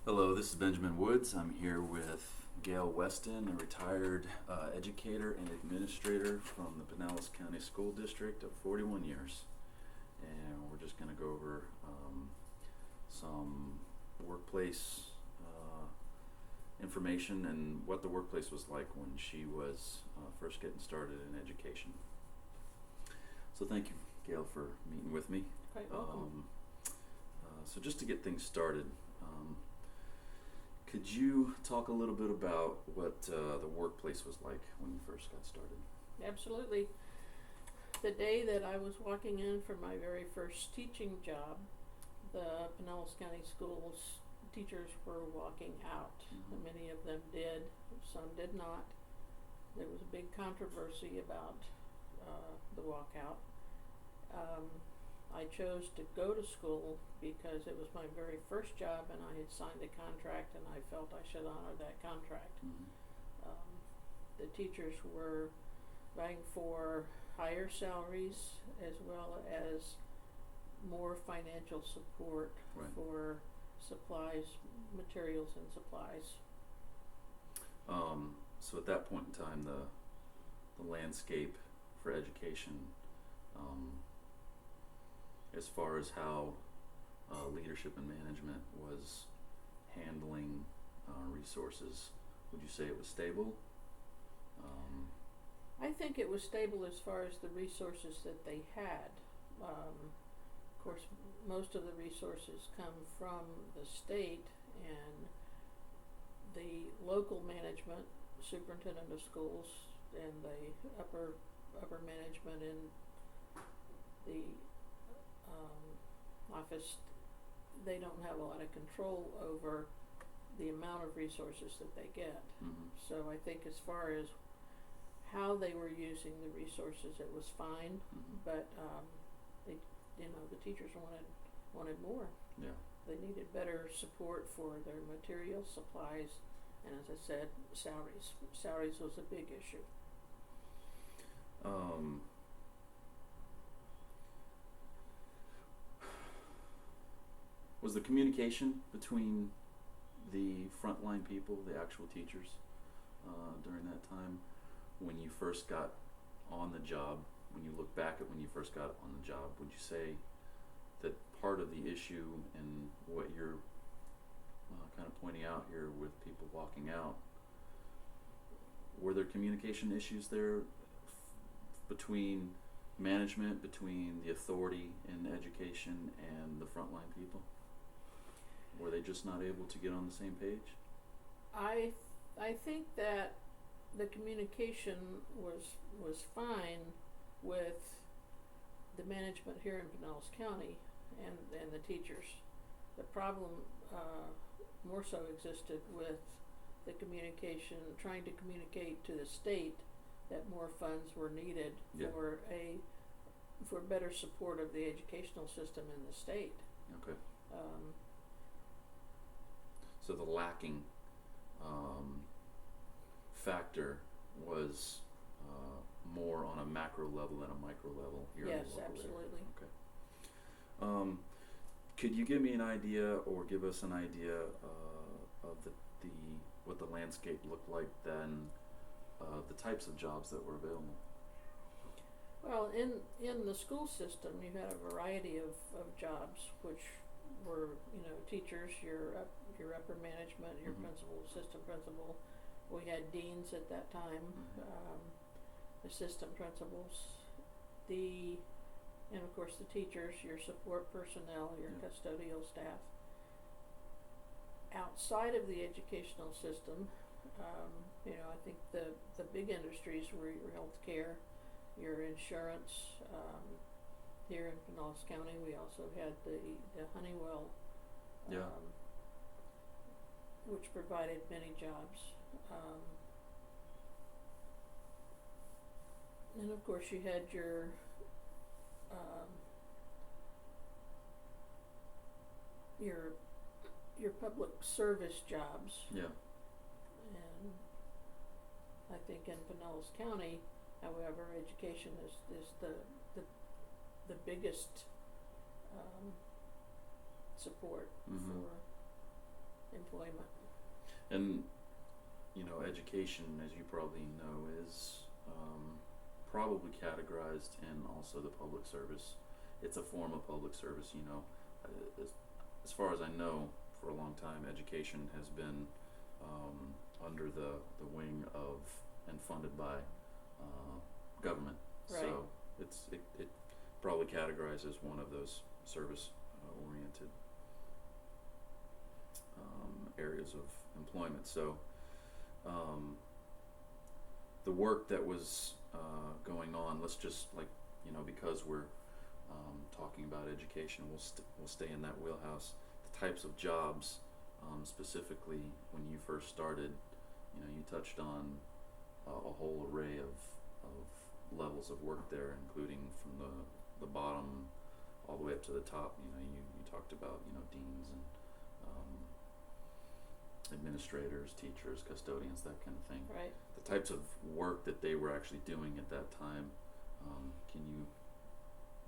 Hello, this is Benjamin Woods. I'm here with Gail Weston, a retired educator and administrator from the Pinellas County School District of 41 years. And we're just going to go over some workplace information and what the workplace was like when she was first getting started in education. So thank you, Gail, for meeting with me. Quite welcome. So just to get things started, could you talk a little bit about what the workplace was like when you first got started? Absolutely. The day that I was walking in for my very first teaching job, the Pinellas County Schools teachers were walking out. Mm-hmm. Many of them did, some did not. There was a big controversy about the walkout. I chose to go to school because it was my very first job and I had signed a contract and I felt I should honor that contract. Mm-hmm. The teachers were vying for higher salaries as well as more financial support Right. for supplies, materials and supplies. So at that point in time, the landscape for education, as far as how leadership and management was handling resources, would you say it was stable? I think it was stable as far as the resources that they had. Of course, most of the resources come from the state, and the local management, superintendent of schools, and the upper management in the office, they don't have a lot of control over the amount of resources that they get. Mm-hmm. So I think as far as how they were using the resources, it was fine. Mm-hmm. But the teachers wanted more. Yeah. They needed better support for their materials, supplies, and as I said, salaries. Salaries was a big issue. Was the communication between the frontline people, the actual teachers, during that time, when you first got on the job, when you look back at when you first got on the job, would you say that part of the issue and what you're kind of pointing out here with people walking out, were there communication issues there between management, between the authority in education and the frontline people? Were they just not able to get on the same page? I think that the communication was fine with the management here in Pinellas County and the teachers. The problem more so existed with the communication, trying to communicate to the state that more funds were needed. Yeah. for better support of the educational system in the state. Okay. So the lacking factor was more on a macro level than a micro level here. Yes, in the local absolutely. area. Okay. Could you give me an idea, or give us an idea of the what the landscape looked like then, the types of jobs that were available? Well, in the school system, you had a variety of jobs, which were, teachers, your upper management, your Mm-hmm. principal, assistant principal. We had deans at that time, Mm-hmm. assistant principals, and of course the teachers, your support personnel, your Yeah. custodial staff. Outside of the educational system, I think the big industries were your healthcare, your insurance. Here in Pinellas County, we also had the Honeywell, Yeah. which provided many jobs. And of course, you had your public service jobs. Yeah. And I think in Pinellas County, however, education is the biggest support Mm-hmm. for employees. employment. And, you know, education, as you probably know, is probably categorized in also the public service. It's a form of public service, you know. As far as I know, for a long time, education has been under the wing of and funded by government. Right. So it probably categorized as one of those service oriented areas of employment. So the work that was going on, let's just, like, you know, because we're talking about education, we'll stay in that wheelhouse. The types of jobs, specifically when you first started, you know, you touched on a whole array of levels of work there, including from the bottom all the way up to the top. You know, you talked about, you know, deans and administrators, teachers, custodians, that kind of thing. Right. The types of work that they were actually doing at that time, can you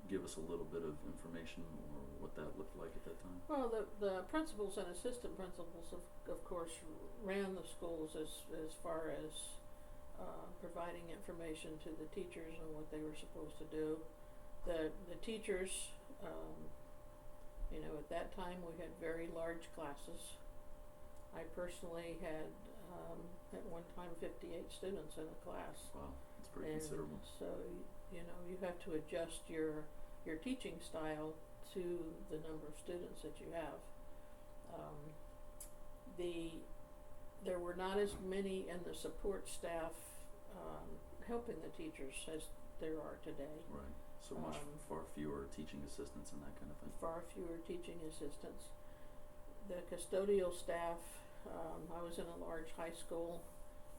give us a little bit of information or what that looked like at that time? Well, the principals and assistant principals, of course, ran the schools as far as providing information to the teachers on what they were supposed to do. The teachers, you know, at that time we had very large classes. I personally had at one time 58 students in a class. Wow, that's pretty And considerable. so, you know, you have to adjust your teaching style to the number of students that you have. There were not as many in the support staff helping the teachers as there are today. Right. So much far fewer teaching assistants and that kind of thing. Far fewer teaching assistants. The custodial staff, I was in a large high school,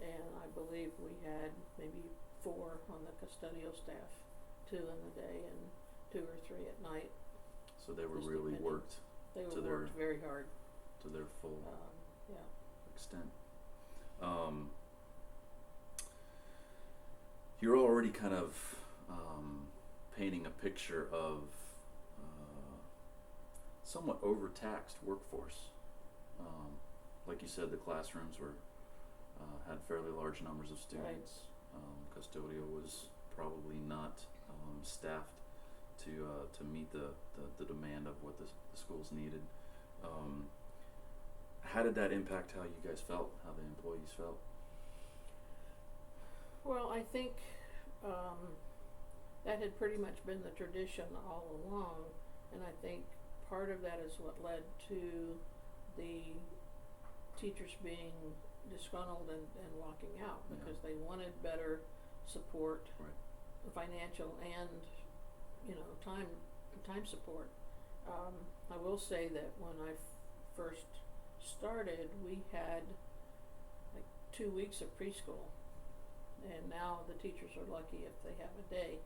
and I believe we had maybe 4 on the custodial staff, 2 in the day and 2 or 3 at night. So they were Just really depending. worked They to were their worked very hard. to their full Yeah. extent. You're already kind of painting a picture of somewhat overtaxed workforce. Like you said, the classrooms were had fairly large numbers of students. Custodial was probably not staffed to meet the demand of what the schools needed. How did that impact how you guys felt, how the employees felt? Well, I think that had pretty much been the tradition all along, and I think part of that is what led to the teachers being disgruntled and walking out, because they wanted better support, Right. financial and, you know, time support. I will say that when I first started, we had like 2 weeks of preschool, and now the teachers are lucky if they have a day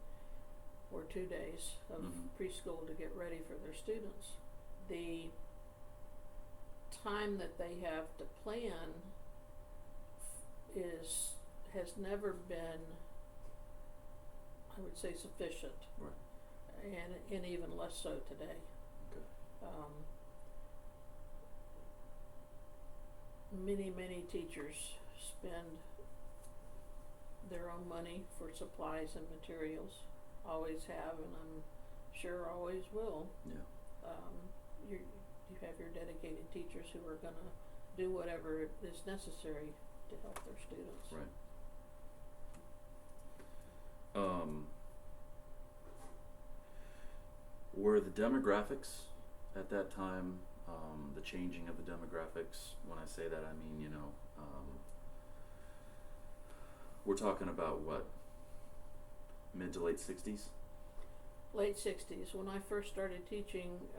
or 2 days of preschool to get ready for their students. The time that they have to plan has never been, I would say, sufficient. Right. And even less so today. Okay. Many teachers spend their own money for supplies and materials, always have, and I'm sure always will. Yeah. You have your dedicated teachers who are going to do whatever is necessary to help their students. Right. Were the demographics at that time, the changing of the demographics, when I say that I mean, you know, we're talking about what, mid to late 60s? Late 60s. When I first started teaching,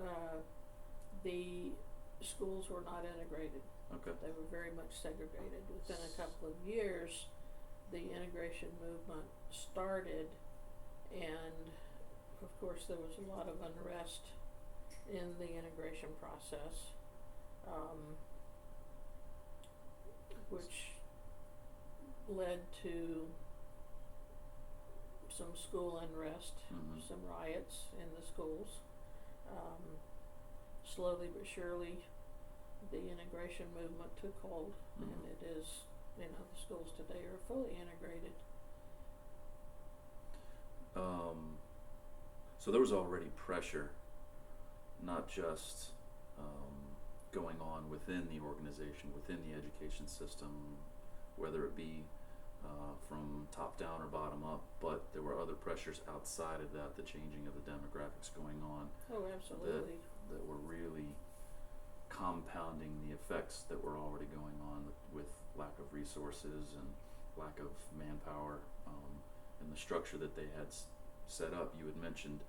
the schools were not integrated. Okay. They were very much segregated. Within a couple of years, the integration movement started, and of course there was a lot of unrest in the integration process, which led to some school unrest, some riots in the schools. Slowly but surely, the integration movement took hold, and it is, you know, the schools today are fully integrated. So there was already pressure, not just going on within the organization, within the education system, whether it be from top down or bottom up, but there were other pressures outside of that, the changing of the demographics going on. Oh, absolutely. That were really compounding the effects that were already going on with lack of resources and lack of manpower, and the structure that they had set up. You had mentioned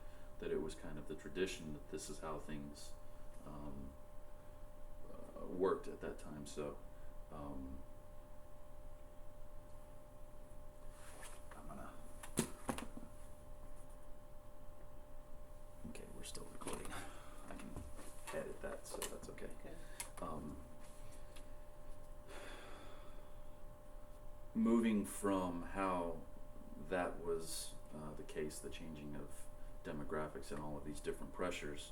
that it was kind of the tradition that this is how things worked at that time. So I'm gonna. Okay, we're still recording. I can edit that, so that's okay. Okay. Moving from how that was the case, the changing of demographics and all of these different pressures,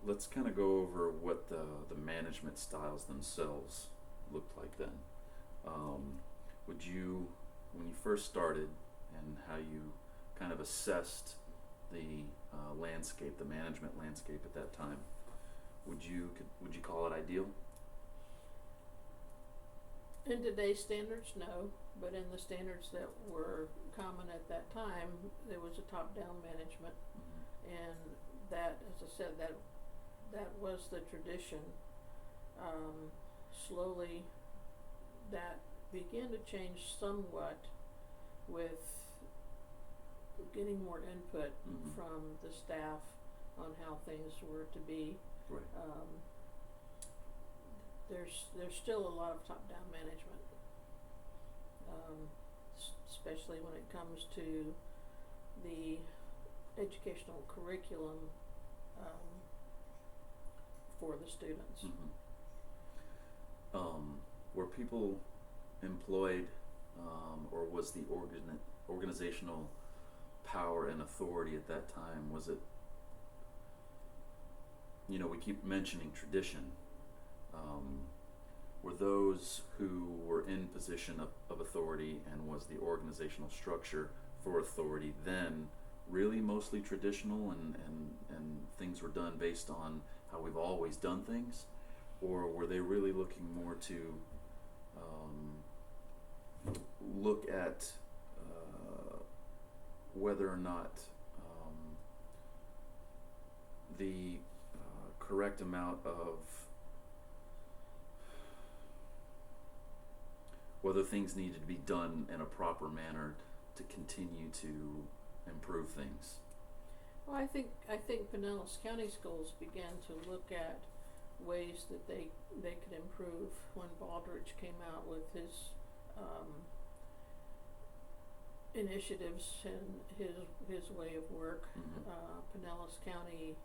let's kind of go over what the management styles themselves looked like then. Would you, when you first started, and how you kind of assessed the landscape, the management landscape at that time, would you call it ideal? In today's standards, no, but in the standards that were common at that time, there was a top-down management, and that, as I said, that was the tradition. Slowly, that began to change somewhat with getting more input from the staff on how things were to be. Right. There's still a lot of top-down management, especially when it comes to the educational curriculum for the students. Were people employed, or was the organizational power and authority at that time, was it, you know, we keep mentioning tradition, were those who were in position of authority, and was the organizational structure for authority then really mostly traditional, and things were done based on how we've always done things, or were they really looking more to look at whether or not the correct amount of, whether things needed to be done in a proper manner to continue to improve things? Well, I think Pinellas County schools began to look at ways that they could improve when Baldridge came out with his initiatives and his way of work. Pinellas County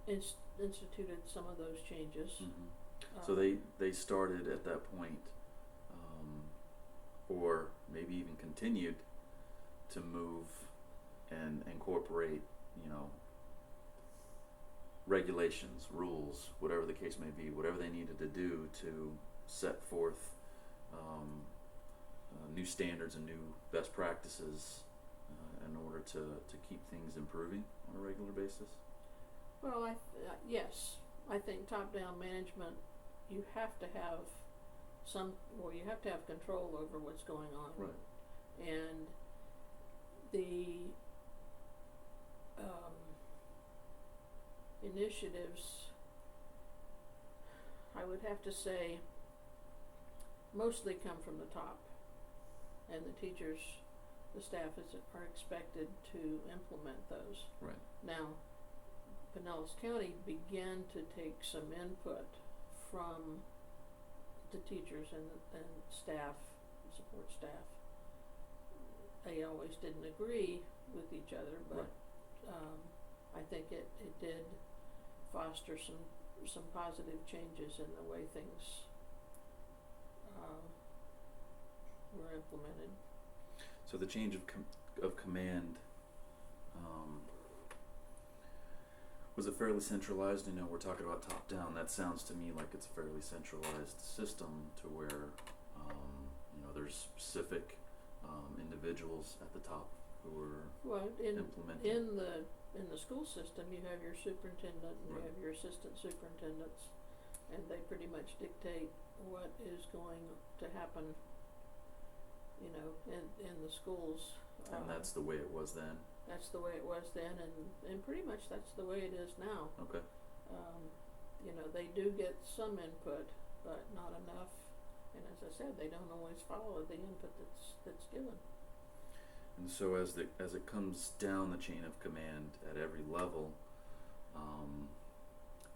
instituted some of those changes. So they started at that point, or maybe even continued to move and incorporate, you know, regulations, rules, whatever the case may be, whatever they needed to do to set forth new standards and new best practices in order to keep things improving on a regular basis? Well, yes, I think top-down management, you have to have you have to have control over what's going on. Right. And the initiatives, I would have to say, mostly come from the top, and the teachers, the staff are expected to implement those. Right. Now, Pinellas County began to take some input from the teachers and staff, support staff. They always didn't agree with each other, but I think it did foster some positive changes in the way things were implemented. So the change of command, Was it fairly centralized? You know, we're talking about top down. That sounds to me like it's a fairly centralized system to where, you know, there's specific individuals at the top who are Well, implementing. in the school system, you have your superintendent and you Right. have your assistant superintendents, and they pretty much dictate what is going to happen, you know, in the schools. And that's the way it was then. That's the way it was then, and pretty much that's the way it is now. Okay. You know, they do get some input, but not enough. And as I said, they don't always follow the input that's given. And so as it comes down the chain of command at every level,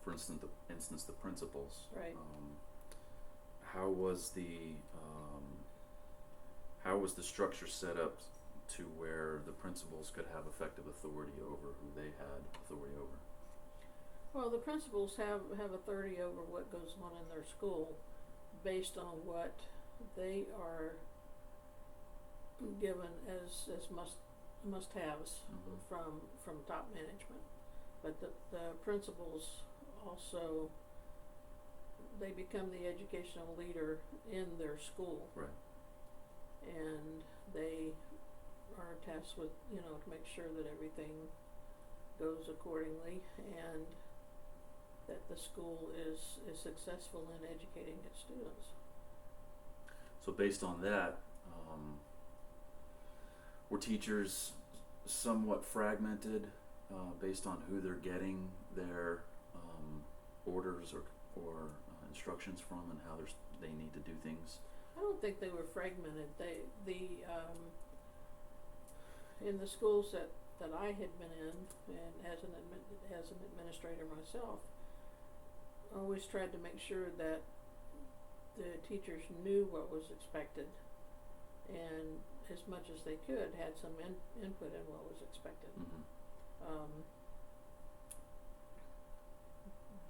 for instance, the principals. Right. How was the structure set up to where the principals could have effective authority over who they had authority over? Well, the principals have authority over what goes on in their school based on what they are given as must-haves Mm-hmm. from top management. But the principals also, they become the educational leader in their school. Right. And they are tasked with, you know, to make sure that everything goes accordingly and that the school is successful in educating its students. So based on that, were teachers somewhat fragmented based on who they're getting their orders or instructions from and how they need to do things? I don't think they were fragmented. In the schools that I had been in, and as an administrator myself, I always tried to make sure that the teachers knew what was expected, and as much as they could had some input in what was expected. Mm-hmm.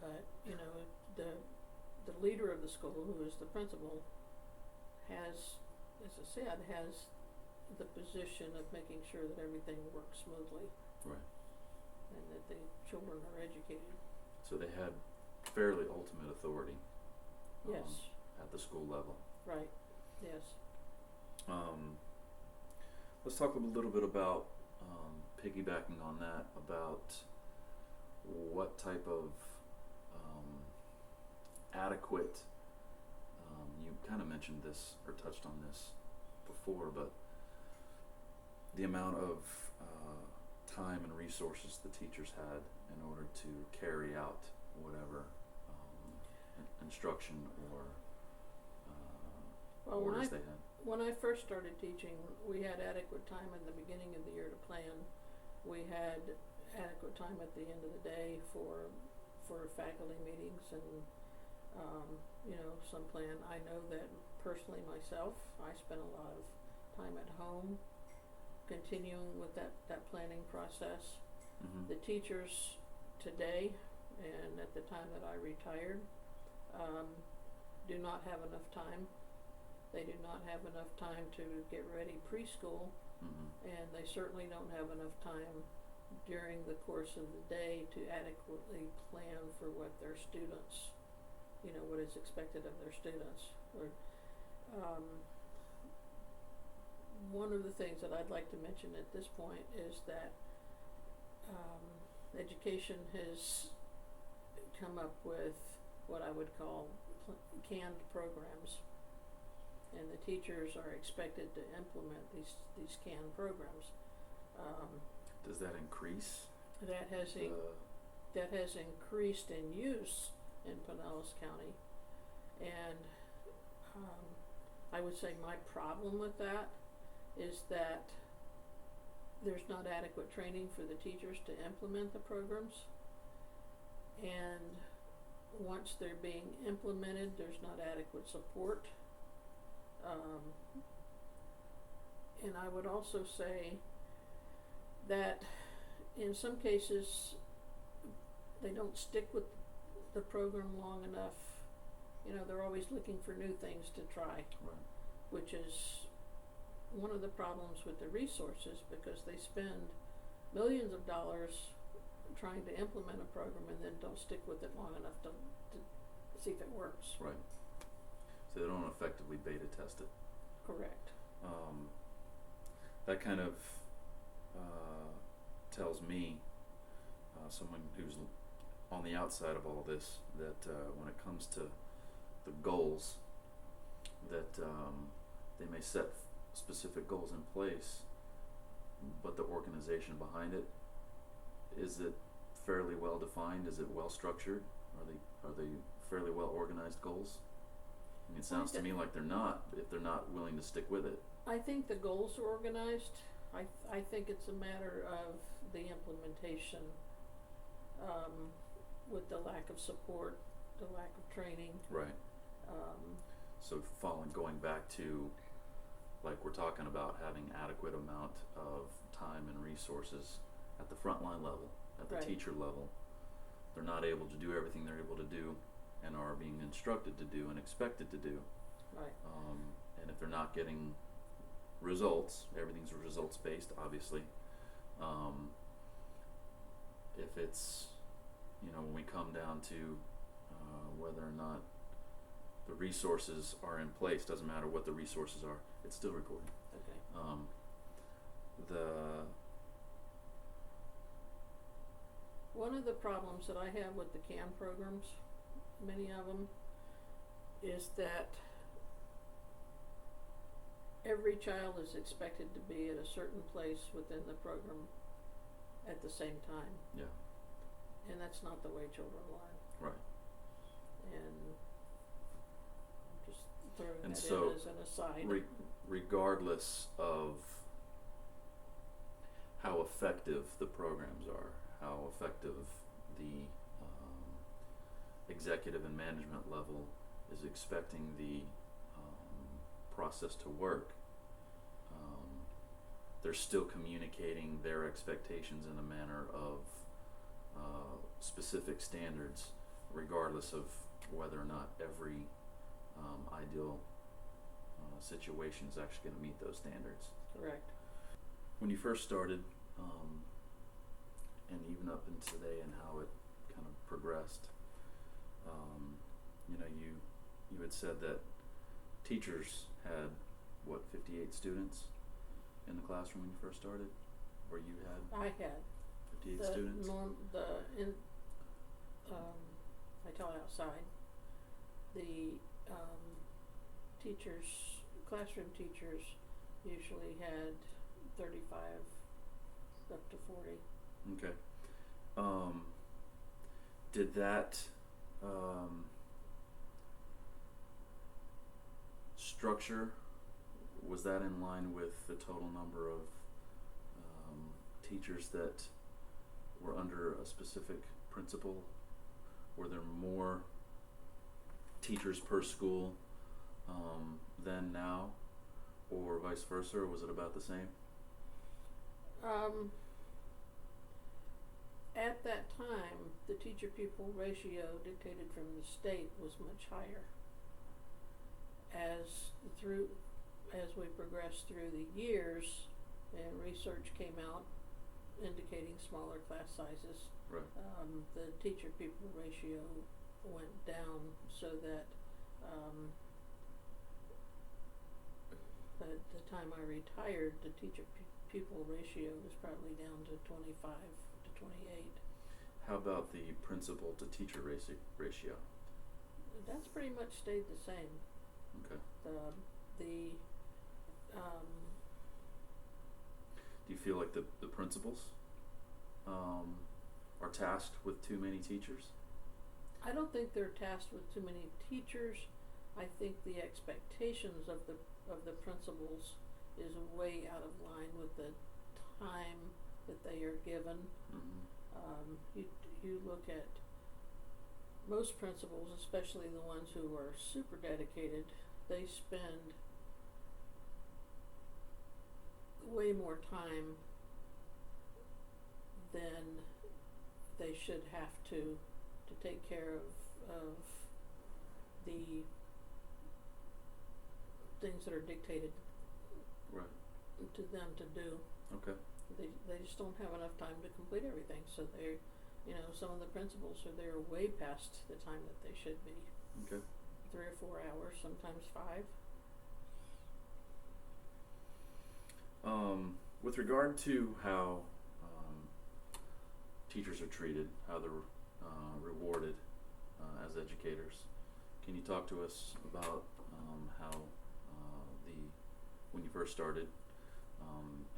But you know, the leader of the school, who is the principal, has, as I said, has the position of making sure that everything works smoothly. Right. And that the children are educated. So they had fairly ultimate authority. Yes. At the school level. Right. Yes. Let's talk a little bit about piggybacking on that, about what type of adequate, you kind of mentioned this or touched on this before, but the amount of time and resources the teachers had in order to carry out whatever instruction or orders they had. When I first started teaching, we had adequate time in the beginning of the year to plan. We had adequate time at the end of the day for faculty meetings and you know, some plan. I know that personally myself, I spent a lot of time at home continuing with that planning process. Mm-hmm. The teachers today and at the time that I retired do not have enough time. They do not have enough time to get ready preschool, Mm-hmm. and they certainly don't have enough time during the course of the day to adequately plan for what their students, you know, what is expected of their students. Or, one of the things that I'd like to mention at this point is that education has come up with what I would call canned programs, and the teachers are expected to implement these canned programs. Does that increase? That has increased in use in Pinellas County, and I would say my problem with that is that there's not adequate training for the teachers to implement the programs, and once they're being implemented, there's not adequate support. And I would also say that in some cases they don't stick with the program long enough. You know, they're always looking for new things to try, Right. which is one of the problems with the resources, because they spend millions of dollars trying to implement a program and then don't stick with it long enough to see if it works. Right. So they don't effectively beta test it. Correct. That kind of tells me, someone who's on the outside of all this, that when it comes to the goals, that they may set specific goals in place, but the organization behind it, is it fairly well defined? Is it well structured? Are they fairly well organized goals? I mean, it sounds to me like they're not, if they're not willing to stick with it. I think the goals are organized. I think it's a matter of the implementation, with the lack of support, the lack of training. Right. So going back to, like we're talking about, having adequate amount of time and resources at the frontline level, at the Right. teacher level. They're not able to do everything they're able to do and are being instructed to do and expected to do. Right. And if they're not getting results, everything's results based, obviously. If it's, when we come down to whether or not the resources are in place, doesn't matter what the resources are, it's still recording. Okay. One of the problems that I have with the CAM programs, many of them, is that every child is expected to be at a certain place within the program at the same time. Yeah. And that's not the way children learn. Right. And I'm just throwing And that so in as an aside. Regardless of how effective the programs are, how effective the executive and management level is expecting the process to work, they're still communicating their expectations in a manner of specific standards, regardless of whether or not every ideal situation is actually going to meet those standards. Correct. When you first started, and even up into today, and how it kind of progressed, you had said that teachers had 58 students in the classroom when you first started, or you had I had 58 students. I taught outside. The classroom teachers usually had 35 up to 40. Okay. Did that structure, was that in line with the total number of teachers that were under a specific principal? Were there more teachers per school than now, or vice versa, or was it about the same? At that time, the teacher-pupil ratio dictated from the state was much higher. As we progressed through the years, and research came out indicating smaller class sizes, Right. the teacher-pupil ratio went down, so that by the time I retired, the teacher-pupil ratio was probably down to 25 to 28. How about the principal to teacher ratio? That's pretty much stayed the same. Okay. Do you feel like the principals are tasked with too many teachers? I don't think they're tasked with too many teachers. I think the expectations of the principals is way out of line with the time that they are given. Mm-hmm. You look at most principals, especially the ones who are super dedicated, they spend way more time than they should have to take care of the things that are dictated Right. to them to do. Okay. They just don't have enough time to complete everything, so You know, some of the principals are there way past the time that they should be. Okay. 3 or 4 hours, sometimes 5. With regard to how teachers are treated, how they're rewarded as educators, can you talk to us about how when you first started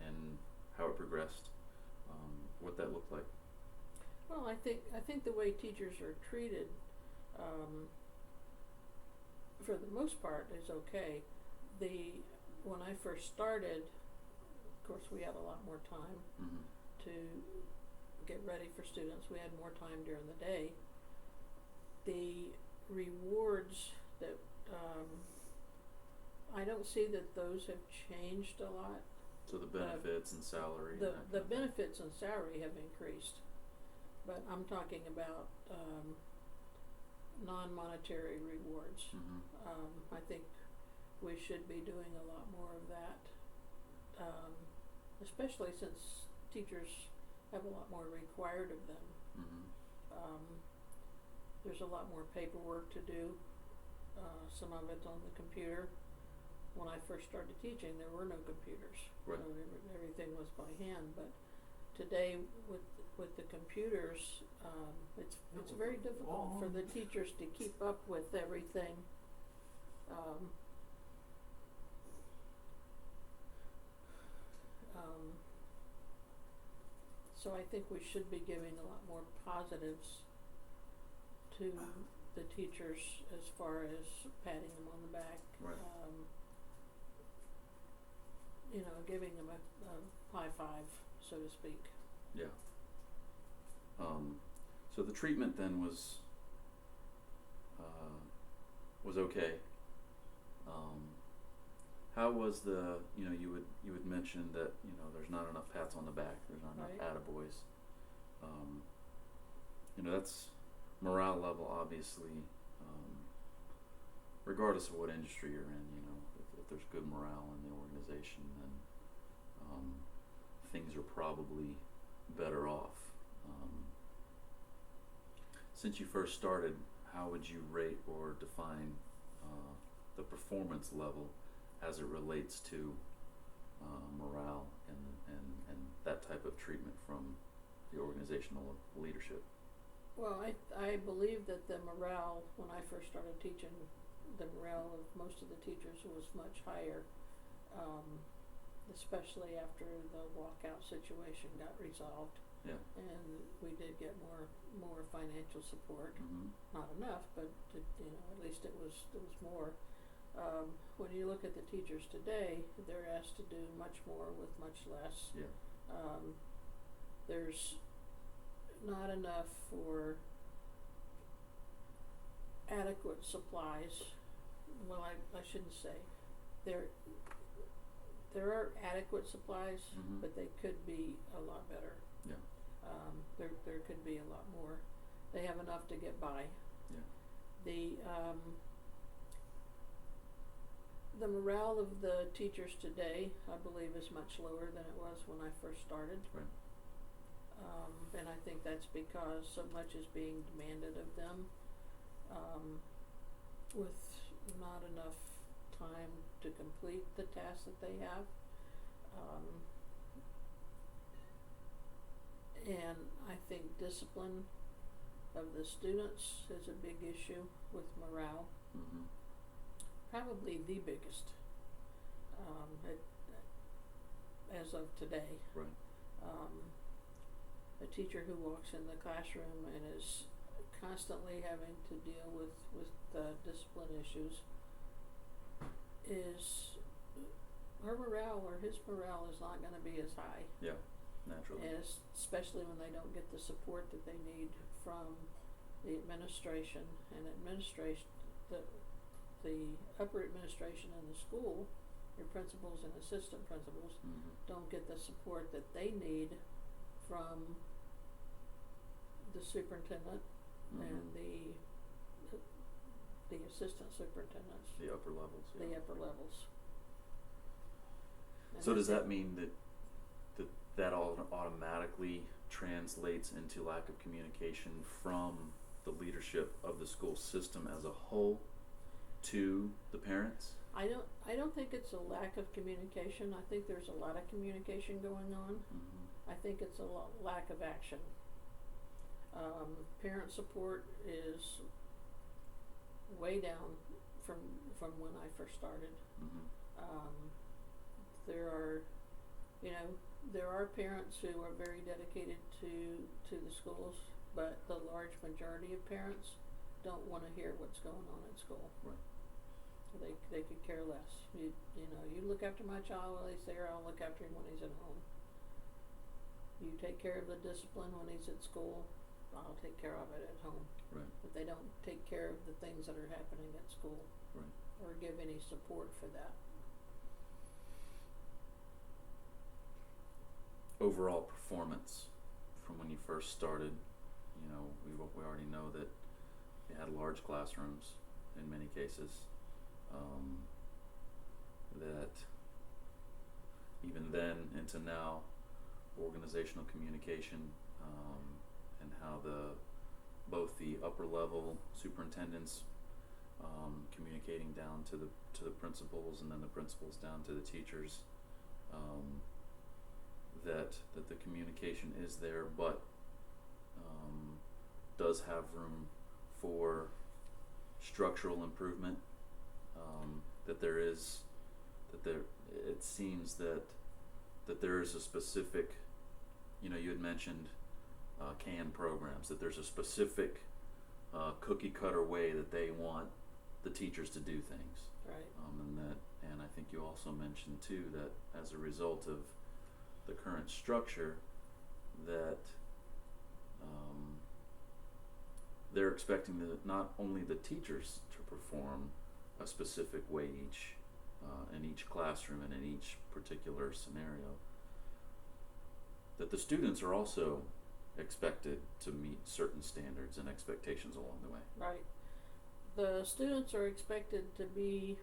and how it progressed, what that looked like? Well, I think the way teachers are treated, for the most part, is okay. When I first started, of course, we had a lot more time Mm-hmm. to get ready for students. We had more time during the day. The rewards that I don't see that those have changed a lot. So the benefits and salary. and The that kind of thing. benefits and salary have increased, but I'm talking about non-monetary rewards. Mm-hmm. I think we should be doing a lot more of that, especially since teachers have a lot more required of them. Mm-hmm. There's a lot more paperwork to do, some of it on the computer. When I first started teaching, there were no computers. Right. So everything was by hand, but today with the computers, it's very difficult for the teachers to keep up with everything. So I think we should be giving a lot more positives to the teachers as far as patting them on the back. Right. You know, giving them a high five, so to speak. Yeah. So the treatment then was okay. How was you had mentioned that, there's not enough pats on the back, there's not enough Right. attaboys. That's morale level, obviously, regardless of what industry you're in, if there's good morale in the organization, then things are probably better off. Since you first started, how would you rate or define the performance level as it relates to morale and that type of treatment from the organizational leadership? Well, I believe that the morale, when I first started teaching, the morale of most of the teachers was much higher, especially after the walkout situation got resolved. Yeah. And we did get more financial support. Mm-hmm. Not enough, but at least it was more. When you look at the teachers today, they're asked to do much more with much less. Yeah. There's not enough for adequate supplies. Well, I shouldn't say. There are adequate supplies, Mm-hmm. but they could be a lot better. Yeah. There could be a lot more. They have enough to get by. Yeah. The morale of the teachers today, I believe, is much lower than it was when I first started. Right. And I think that's because so much is being demanded of them, with not enough time to complete the tasks that they have. And I think discipline of the students is a big issue with morale. Mm-hmm. Probably the biggest, as of today. Right. A teacher who walks in the classroom and is constantly having to deal with discipline issues, her morale or his morale is not going to be as high. Yeah. Naturally. Especially when they don't get the support that they need from the administration and the upper administration in the school, your principals and assistant principals, Mm-hmm. don't get the support that they need from the superintendent Mm-hmm. and the assistant superintendents, The upper levels. Yeah. the upper levels. And So I does think that mean that all automatically translates into lack of communication from the leadership of the school system as a whole to the parents? I don't think it's a lack of communication. I think there's a lot of communication going on. Mm-hmm. I think it's a lack of action. Parent support is way down from when I first started. Mm-hmm. There are parents who are very dedicated to the schools, but the large majority of parents don't want to hear what's going on at school. Right. They could care less. You look after my child while he's there. I'll look after him when he's at home. You take care of the discipline when he's at school. I'll take care of it at home. Right. But they don't take care of the things that are happening at school. Right. Or give any support for that. Overall performance from when you first started, we already know that you had large classrooms in many cases, that even then into now, organizational communication, and how both the upper level superintendents communicating down to the principals, and then the principals down to the teachers, that the communication is there, but does have room for structural improvement. It seems that there is a specific, you had mentioned CAN programs, that there's a specific cookie cutter way that they want the teachers to do things. Right. And I think you also mentioned too that as a result of the current structure, that they're expecting not only the teachers to perform a specific way in each classroom and in each particular scenario, that the students are also expected to meet certain standards and expectations along the way. Right. The students are expected to be,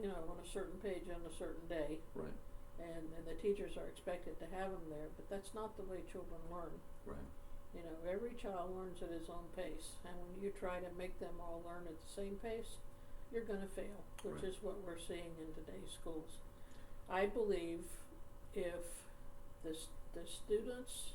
on a certain page on a certain day. Right. And the teachers are expected to have them there, but that's not the way children learn. Right. Every child learns at his own pace, and when you try to make them all learn at the same pace, you're going to fail, which Right. is what we're seeing in today's schools. I believe if the students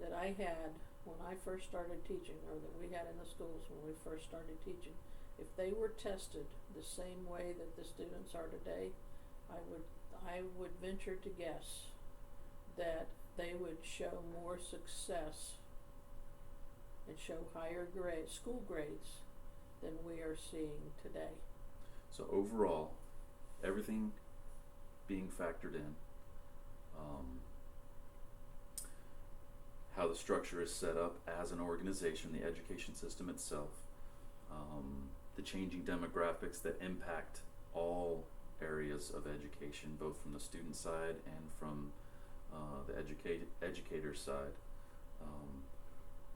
that I had when I first started teaching, or that we had in the schools when we first started teaching, if they were tested the same way that the students are today, I would venture to guess that they would show more success and show higher school grades than we are seeing today. So overall, everything being factored in, how the structure is set up as an organization, the education system itself, the changing demographics that impact all areas of education, both from the student side and from the educator side.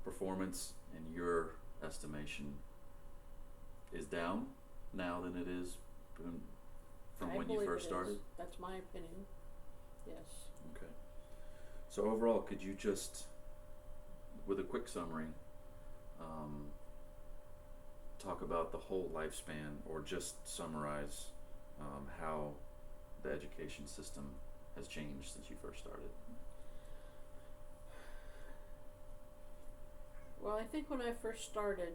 Performance, in your estimation, is down now than it is from when you first started? That's my opinion. Yes. Okay. So overall, could you just, with a quick summary, talk about the whole lifespan, or just summarize how the education system has changed since you first started? Well, I think when I first started,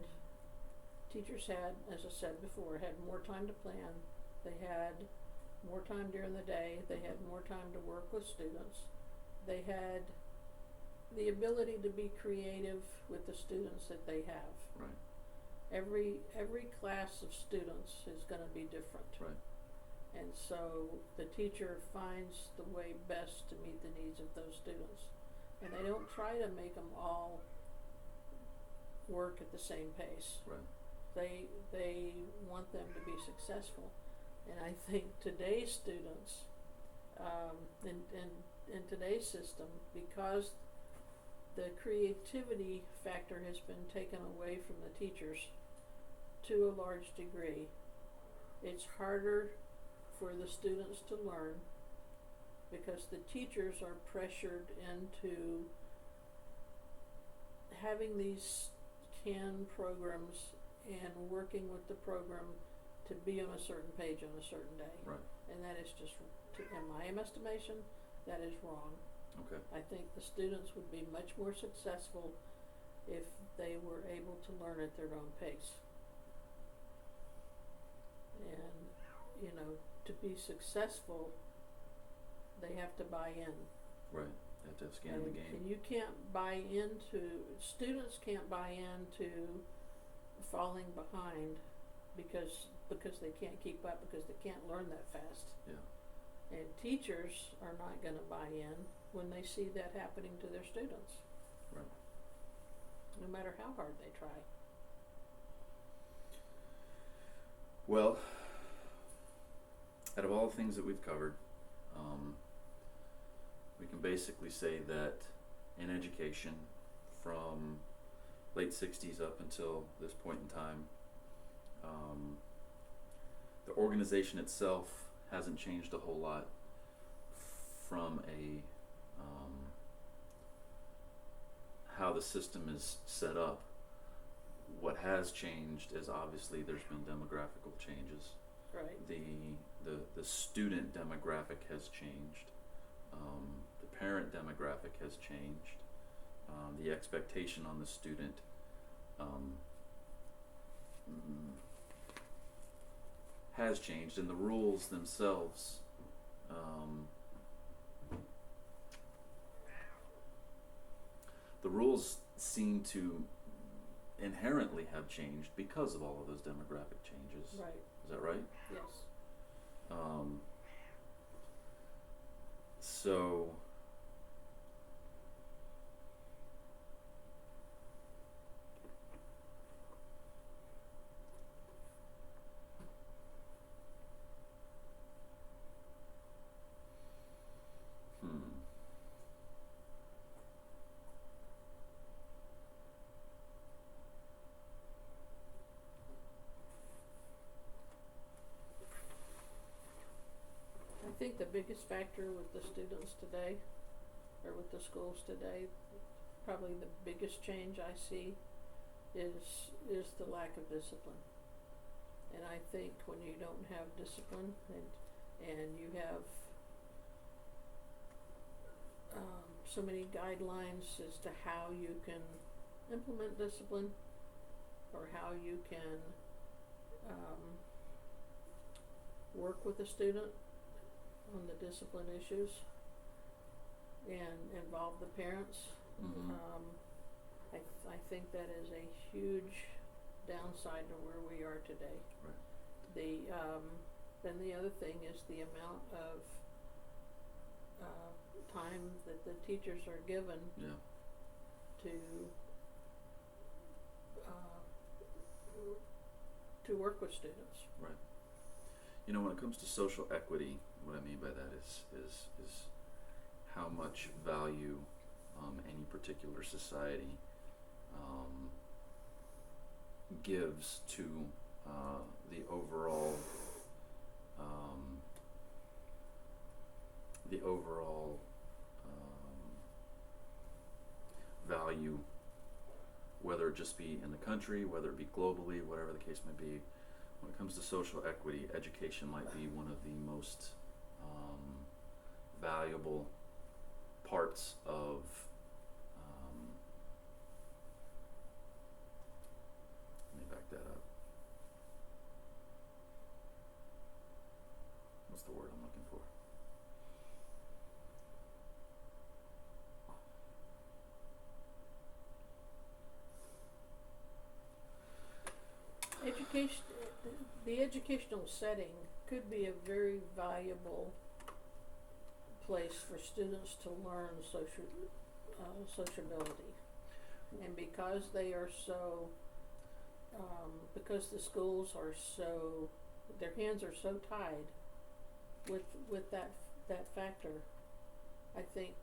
teachers had, as I said before, had more time to plan. They had more time during the day. They had more time to work with students. They had the ability to be creative with the students that they have. Right. Every class of students is going to be different. Right. And so the teacher finds the way best to meet the needs of those students. And they don't try to make them all work at the same pace. Right. They want them to be successful. And I think today's students, in today's system, because the creativity factor has been taken away from the teachers to a large degree, it's harder for the students to learn because the teachers are pressured into having these CAN programs and working with the program to be on a certain page on a certain day. Right. And that is just, in my estimation, that is wrong. Okay. I think the students would be much more successful if they were able to learn at their own pace. And, you know, to be successful, they have to buy in. Right. They have to have skin in the game. And you can't buy into, students can't buy into falling behind because they can't keep up, because they can't learn that fast. Yeah. And teachers are not going to buy in when they see that happening to their students. Right. No matter how hard they try. Well, out of all the things that we've covered, we can basically say that in education, from late 60s up until this point in time, the organization itself hasn't changed a whole lot from how the system is set up. What has changed is obviously there's been demographical changes. Right. The student demographic has changed. The parent demographic has changed. The expectation on the student has changed, and the rules themselves seem to inherently have changed because of all of those demographic changes. Right. Is that right? Yes. So I think the biggest factor with the students today, or with the schools today, probably the biggest change I see is the lack of discipline. And I think when you don't have discipline and you have so many guidelines as to how you can implement discipline, or how you can work with a student on the discipline issues and involve the parents. I think that is a huge downside to where we are today. Right. Then the other thing is the amount of time that the teachers are given to work with students. Right. You know, when it comes to social equity, what I mean by that is how much value any particular society gives to the overall value, whether it just be in the country, whether it be globally, whatever the case may be. When it comes to social equity, education might be one of the most valuable parts of let me back that up. What's the word I'm looking for? The educational setting could be a very valuable place for students to learn sociability, and because they are so, because the schools are so, their hands are so tied with that factor, I think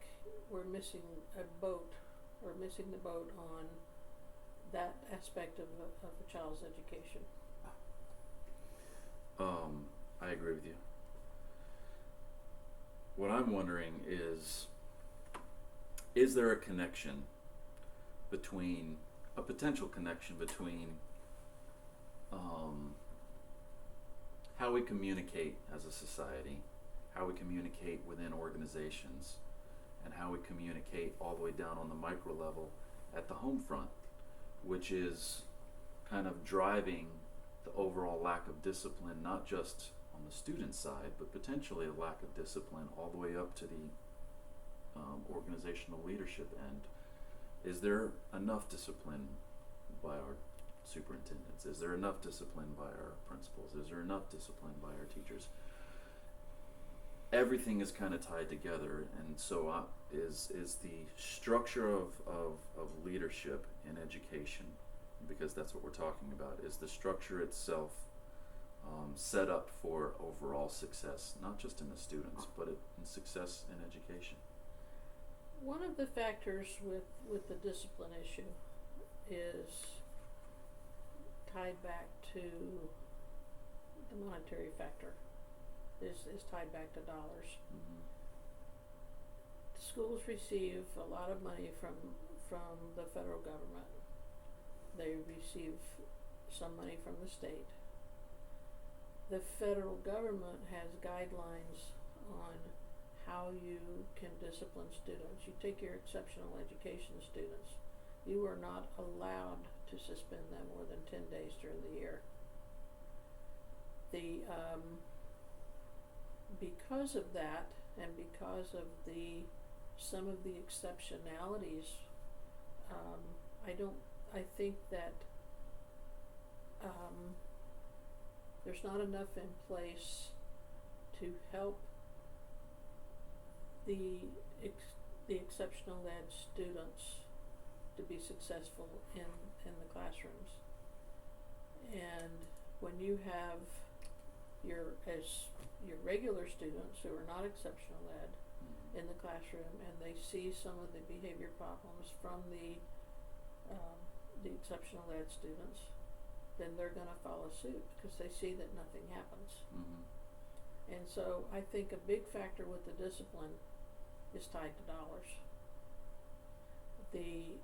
we're missing the boat on that aspect of a child's education. I agree with you. What I'm wondering is there a connection between a potential connection between how we communicate as a society, how we communicate within organizations, and how we communicate all the way down on the micro level at the home front, which is kind of driving the overall lack of discipline, not just on the student side, but potentially a lack of discipline all the way up to the organizational leadership end. Is there enough discipline by our superintendents? Is there enough discipline by our principals? Is there enough discipline by our teachers? Everything is kind of tied together, and so is the structure of leadership in education, because that's what we're talking about, is the structure itself set up for overall success, not just in the students, but in success in education. One of the factors with the discipline issue is tied back to the monetary factor, is tied back to dollars. Mm-hmm. Schools receive a lot of money from the federal government. They receive some money from the state. The federal government has guidelines on how you can discipline students. You take your exceptional education students. You are not allowed to suspend them more than 10 days during the year. Because of that, and because of some of the exceptionalities, I think that there's not enough in place to help the exceptional ed students to be successful in the classrooms. And when you have your regular students who are not exceptional ed in the classroom, and they see some of the behavior problems from the exceptional ed students, then they're going to follow suit because they see that nothing happens. Mm-hmm. And so I think a big factor with the discipline is tied to dollars. The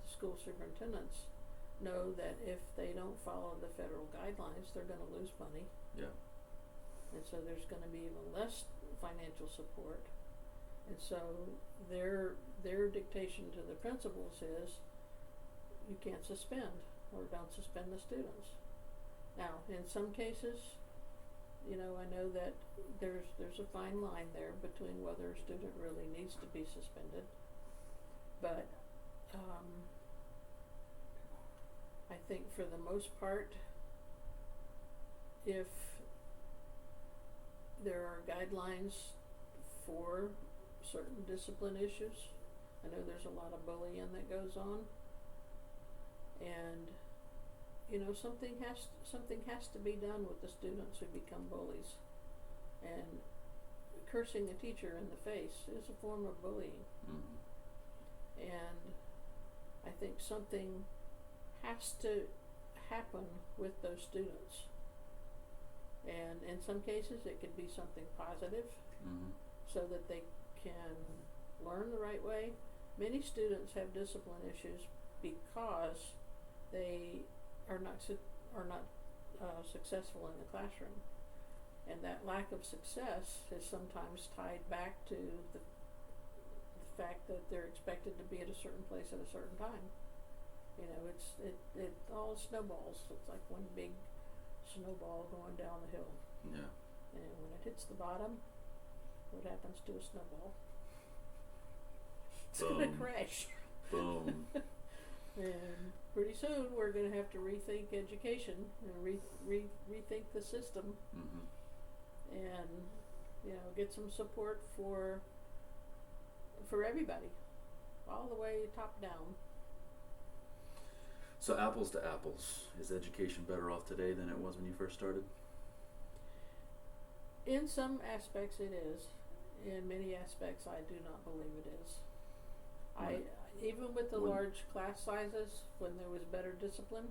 school superintendents know that if they don't follow the federal guidelines, they're going to lose money. Yeah. And so there's going to be even less financial support. And so their dictation to the principals is, you can't suspend, or don't suspend the students. Now, in some cases, I know that there's a fine line there between whether a student really needs to be suspended, but I think for the most part, if there are guidelines for certain discipline issues, I know there's a lot of bullying that goes on, and something has to be done with the students who become bullies. And cursing a teacher in the face is a form of bullying. Mm-hmm. And I think something has to happen with those students. And in some cases it could be something positive, Mm-hmm. so that they can learn the right way. Many students have discipline issues because they are not successful in the classroom, and that lack of success is sometimes tied back to the fact that they're expected to be at a certain place at a certain time. It all snowballs. It's like one big snowball going down the hill. Yeah. And when it hits the bottom, what happens to a snowball? It's gonna crash. Boom. And pretty soon we're going to have to rethink education and rethink the system, Mm-hmm. and get some support for everybody, all the way top down. So apples to apples, is education better off today than it was when you first started? In some aspects it is. In many aspects I do not believe it is. Right. Even with the large class sizes, when there was better discipline,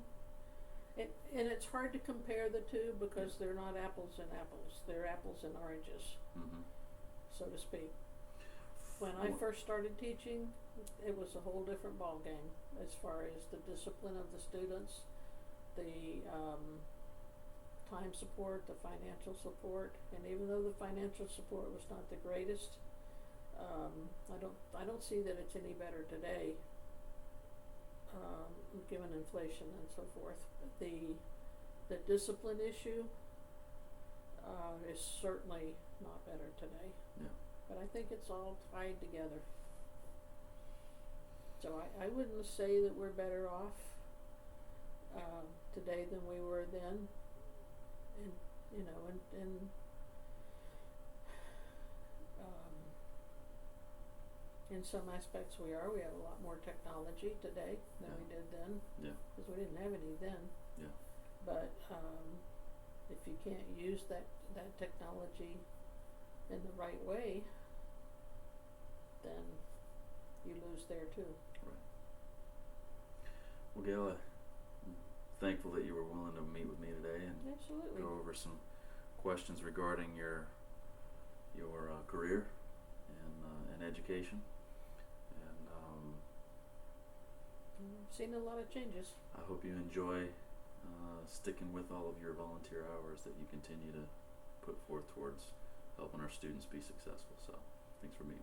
and it's hard to compare the two because they're not apples and apples. They're apples and oranges, Mm-hmm. so to speak. When I first started teaching, it was a whole different ballgame as far as the discipline of the students, the time support, the financial support, and even though the financial support was not the greatest, I don't see that it's any better today, given inflation and so forth. The discipline issue is certainly not better today. Yeah. But I think it's all tied together. So I wouldn't say that we're better off today than we were then. And you know, in some aspects we are. We have a lot more technology today than we did then. Yeah. Because we didn't have any then. Yeah. But if you can't use that technology in the right way, then you lose there too. Right. Well, Gail, I'm thankful that you were willing to meet with me today and Absolutely. go over some questions regarding your career and education. And I've seen a lot of changes. I hope you enjoy sticking with all of your volunteer hours that you continue to put forth towards helping our students be successful. So, thanks for meeting.